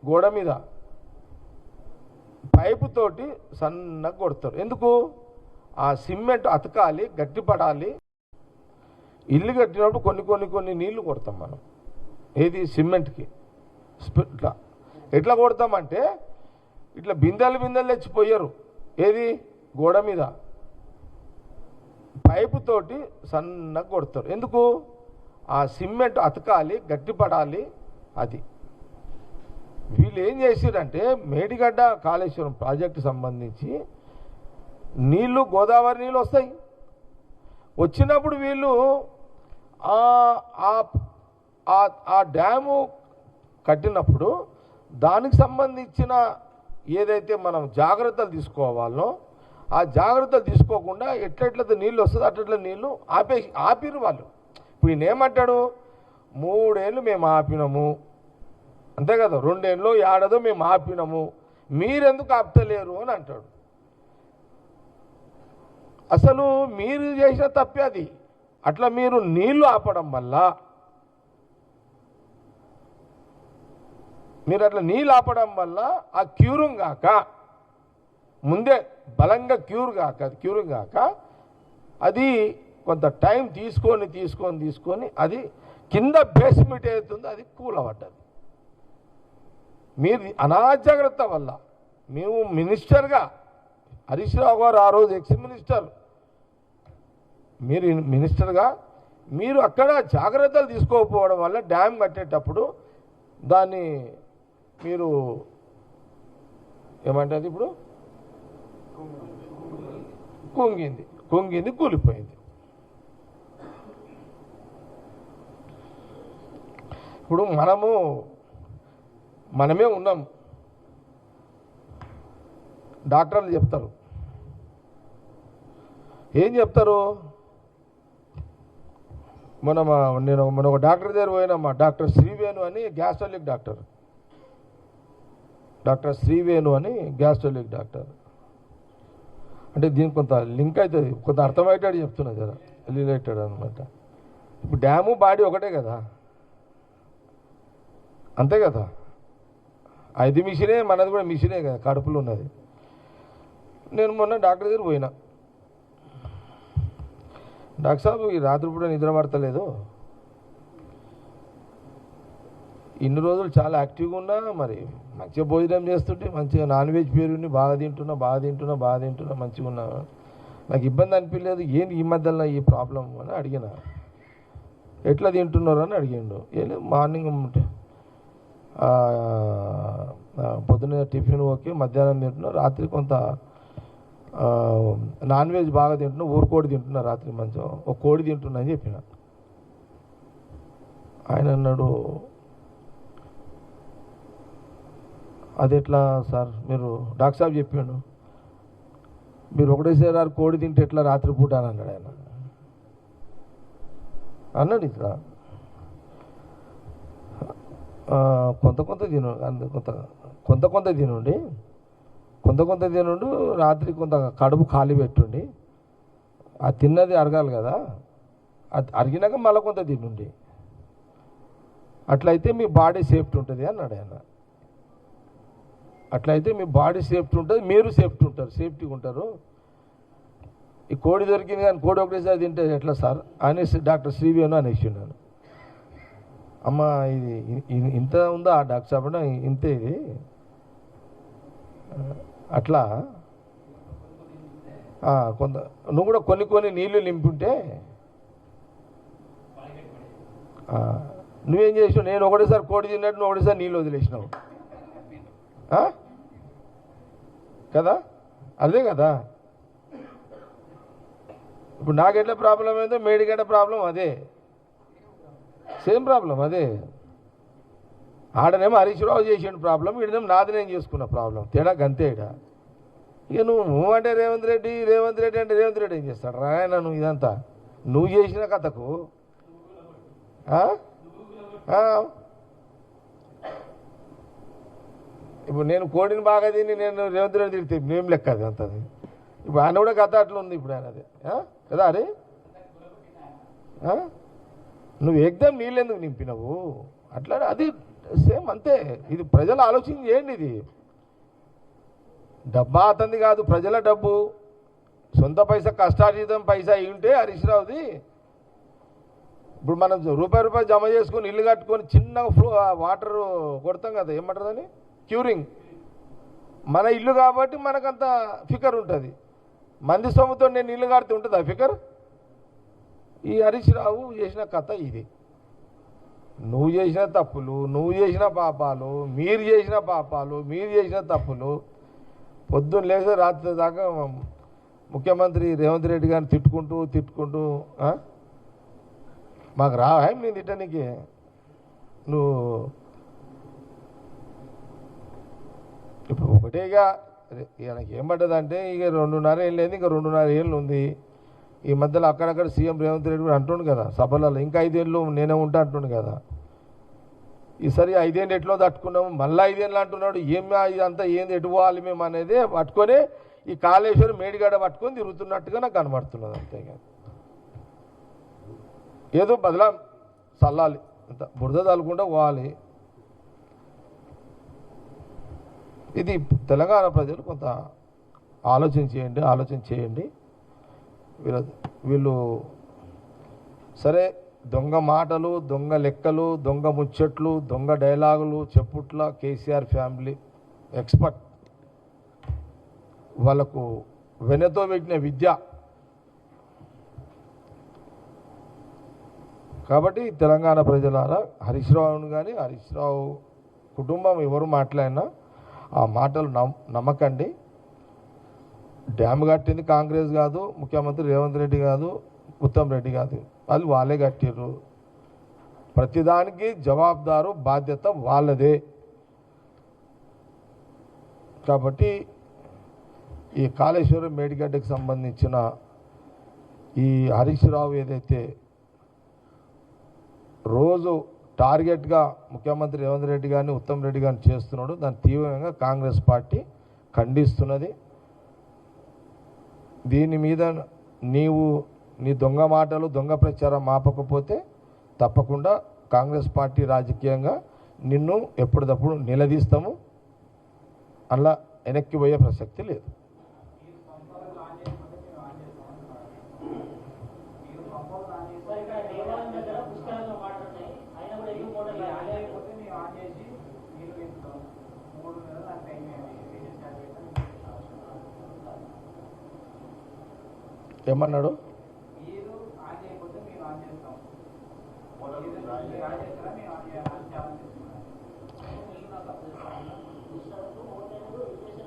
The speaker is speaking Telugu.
గోడ మీద పైపు తోటి సన్నగా కొడతారు. ఎందుకు? ఆ సిమెంట్ అతకాలి, గట్టిపడాలి. ఇల్లు కట్టినప్పుడు కొన్ని నీళ్లు కొడతాం మనం. ఏది? సిమెంట్కి. ఇట్లా ఎట్లా కొడతామంటే ఇట్లా బిందెలు తెచ్చిపోయారు. ఏది? గోడ మీద పైపు తోటి సన్నగా కొడతారు. ఎందుకు? ఆ సిమెంట్ అతకాలి, గట్టిపడాలి. అది వీళ్ళు ఏం చేశారంటే మేడిగడ్డ కాళేశ్వరం ప్రాజెక్టు సంబంధించి నీళ్లు, గోదావరి నీళ్ళు వస్తాయి. వచ్చినప్పుడు వీళ్ళు ఆ డ్యాము కట్టినప్పుడు దానికి సంబంధించిన ఏదైతే మనం జాగ్రత్తలు తీసుకోవాలో ఆ జాగ్రత్తలు తీసుకోకుండా ఎట్లయితే నీళ్ళు వస్తుంది అట్లా నీళ్ళు ఆపిరు వాళ్ళు. ఇప్పుడు ఈయన ఏమంటాడు? 3 ఏళ్ళు మేము ఆపినాము, అంతే కదా, 2 ఏళ్ళు ఏడాదో మేము ఆపినాము, మీరెందుకు ఆపుతలేరు అని అంటాడు. అసలు మీరు చేసిన తప్పే అది. అట్లా మీరు నీళ్లు ఆపడం వల్ల, మీరు అట్లా నీళ్ళు ఆపడం వల్ల ఆ క్యూరింగ్ కాక, ముందే బలంగా క్యూరింగ్ కాక అది కొంత టైం తీసుకొని అది కింద బేస్మెంట్ అవుతుందో అది కూలబడ్డది. మీరు అనాజాగ్రత్త వల్ల. మేము మినిస్టర్గా, హరీష్ రావు గారు ఆ రోజు ఎక్స్ మినిస్టర్, మీరు మినిస్టర్గా మీరు అక్కడ జాగ్రత్తలు తీసుకోకపోవడం వల్ల డ్యామ్ కట్టేటప్పుడు దాన్ని మీరు ఏమంటుంది ఇప్పుడు కుంగింది, కూలిపోయింది. ఇప్పుడు మనమే ఉన్నాం. డాక్టర్లు చెప్తారు, ఏం చెప్తారు? నేను ఒక డాక్టర్ దగ్గర పోయినామా, డాక్టర్ శ్రీవేణు అని గ్యాస్ట్రాలిక్ డాక్టర్. డాక్టర్ శ్రీవేణు అని గ్యాస్ట్రాలిక్ డాక్టర్. అంటే దీనికి కొంత లింక్ అవుతుంది, కొంత అర్థమయ్యేటట్టు చెప్తున్నా జర రిలేటెడ్ అనమాట. ఇప్పుడు డ్యాము బాడీ ఒకటే కదా, అంతే కదా. అది మిషనే, మనది కూడా మిషనే కదా, కడుపులో ఉన్నది. నేను మొన్న డాక్టర్ దగ్గర పోయినా, డాక్టర్ సాబ్ ఈ రాత్రి పూట నిద్ర పడతలేదు, ఇన్ని రోజులు చాలా యాక్టివ్గా ఉన్నా, మరి మంచిగా భోజనం చేస్తుంటే, మంచిగా నాన్ వెజ్ పేరుని బాగా తింటున్నా మంచిగా ఉన్నా, నాకు ఇబ్బంది అనిపించలేదు. ఏంటి ఈ మధ్యలో ఈ ప్రాబ్లం అని అడిగిన. ఎట్లా తింటున్నారు అని అడిగిండు. మార్నింగ్ పొద్దున్న టిఫిన్ ఓకే, మధ్యాహ్నం తింటున్నా, రాత్రి కొంత నాన్ వెజ్ బాగా తింటున్నా, ఊరుకోడి తింటున్నా, రాత్రి మంచిగా ఒక కోడి తింటున్నా అని చెప్పిన. ఆయన అన్నాడు, అది ఎట్లా సార్, మీరు డాక్టర్ సాబ్ చెప్పాడు, మీరు ఒకటేసారి కోడి తింటే ఎట్లా రాత్రిపూట అని అన్నాడు ఆయన. అన్నాడు ఇట్లా కొంత తినుండి, రాత్రి కొంత కడుపు ఖాళీ పెట్టుండి, ఆ తిన్నది అరగాలి కదా, అది అరిగినాక మళ్ళీ కొంత తినుండి, అట్లయితే మీ బాడీ సేఫ్టీ ఉంటుంది అన్నాడు ఆయన. అట్లయితే మీ బాడీ సేఫ్టీ ఉంటుంది, మీరు సేఫ్టీగా ఉంటారు. ఈ కోడి దొరికింది కానీ కోడి ఒకటేసారి తింటే ఎట్లా సార్ అనేసి డాక్టర్ శ్రీవేణు అనేసి ఉన్నాను. అమ్మ ఇది ఇంత ఉందా డాక్టర్ సాబ్ అంటే, ఇంతే ఇది, అట్లా కొంత నువ్వు కూడా కొన్ని నీళ్లు నింపుంటే నువ్వేం చేసావు? నేను ఒకటేసారి కోడి తిన్నట్టు నువ్వు ఒకటేసారి నీళ్ళు వదిలేసినావు కదా, అదే కదా. ఇప్పుడు నాకెట్లా ప్రాబ్లం అయిందో మేడిగడ్డ ప్రాబ్లం అదే, సేమ్ ప్రాబ్లం అదే. ఆడనేమో హరీష్ రావు చేసిన ప్రాబ్లం, ఈడనేమో నాది నేను చేసుకున్న ప్రాబ్లం, తేడా గంతేడా. ఇక నువ్వు అంటే రేవంత్ రెడ్డి అంటే రేవంత్ రెడ్డి ఏం చేస్తాడు రాయన? నువ్వు ఇదంతా నువ్వు చేసిన కథకు ఇప్పుడు నేను కోడిని బాగా తిని నేను రేవంత్ రెడ్డి తిరిగితే మేము లెక్క అది అంతది. ఇప్పుడు ఆయన కూడా కథ అట్లా ఉంది ఇప్పుడు ఆయన, అదే కదా. అరే నువ్వు ఎగ్జామ్ నీళ్ళు ఎందుకు నింపినావు అట్లా? అది సేమ్ అంతే. ఇది ప్రజలు ఆలోచన చేయండి. ఇది డబ్బా అతంది కాదు, ప్రజల డబ్బు. సొంత పైసా కష్టార్జితం పైసా అయి ఉంటే హరీష్ రావుది. ఇప్పుడు మనం రూపాయి జమ చేసుకొని ఇల్లు కట్టుకొని చిన్నగా వాటర్ కొడతాం కదా, ఏమంటారు అని, క్యూరింగ్. మన ఇల్లు కాబట్టి మనకంత ఫికర్ ఉంటుంది. మంది సొమ్ముతో నేను ఇల్లు కడితే ఉంటుంది ఆ ఫికర్. ఈ హరీష్ రావు చేసిన కథ ఇది. నువ్వు చేసిన తప్పులు, నువ్వు చేసిన పాపాలు, మీరు చేసిన పాపాలు, మీరు చేసిన తప్పులు, పొద్దున్న లేస్తే రాత్రి దాకా ముఖ్యమంత్రి రేవంత్ రెడ్డి గారిని తిట్టుకుంటూ మాకు రావా నేను తిట్టడానికి? నువ్వు ఇప్పుడు ఒకటేగా ఈయనకి ఏం పడ్డదంటే ఇక 2.5 ఏళ్ళు లేదు, ఇంకా 2.5 ఏళ్ళు ఉంది. ఈ మధ్యలో అక్కడక్కడ సీఎం రేవంత్ రెడ్డి కూడా అంటుండు కదా సభలలో, ఇంకా 5 ఏళ్ళు నేనే ఉంటా అంటుండు కదా. ఈసారి 5 ఏళ్ళు ఎట్లో తట్టుకున్నాము, మళ్ళీ 5 ఏళ్ళు అంటున్నాడు. ఇదంతా ఏంది, ఎటు పోవాలి మేము అనేది పట్టుకొని ఈ కాళేశ్వరం మేడిగడ్డ పట్టుకొని తిరుగుతున్నట్టుగా నాకు కనబడుతున్నది. అంతేగాని ఏదో బదలా చల్లాలి, అంత బురద తలకుండా పోవాలి. ఇది తెలంగాణ ప్రజలు కొంత ఆలోచన చేయండి. వీళ్ళు సరే దొంగ మాటలు, దొంగ లెక్కలు, దొంగ ముచ్చట్లు, దొంగ డైలాగులు చెప్పుట్ల కేసీఆర్ ఫ్యామిలీ ఎక్స్పర్ట్. వాళ్ళకు వెనతో పెట్టిన విద్య. కాబట్టి తెలంగాణ ప్రజలారా, హరీష్ రావును కానీ హరీష్ రావు కుటుంబం ఎవరు మాట్లాడినా ఆ మాటలు నమ్మకండి. డ్యామ్ కట్టింది కాంగ్రెస్ కాదు, ముఖ్యమంత్రి రేవంత్ రెడ్డి కాదు, ఉత్తమ్ రెడ్డి కాదు, వాళ్ళు వాళ్ళే కట్టిర్రు. ప్రతిదానికి జవాబుదారు, బాధ్యత వాళ్ళదే. కాబట్టి ఈ కాళేశ్వరం మేడిగడ్డకు సంబంధించిన ఈ హరీష్ రావు ఏదైతే రోజు టార్గెట్గా ముఖ్యమంత్రి రేవంత్ రెడ్డి గారిని, ఉత్తమ్ రెడ్డి గారిని చేస్తున్నాడు, దాన్ని తీవ్రంగా కాంగ్రెస్ పార్టీ ఖండిస్తున్నది. దీని మీద నీవు నీ దొంగ మాటలు, దొంగ ప్రచారం ఆపకపోతే తప్పకుండా కాంగ్రెస్ పార్టీ రాజకీయంగా నిన్ను ఎప్పటికప్పుడు నిలదీస్తాము. అలా వెనక్కి పోయే ప్రసక్తి లేదు. ఏమన్నాడు?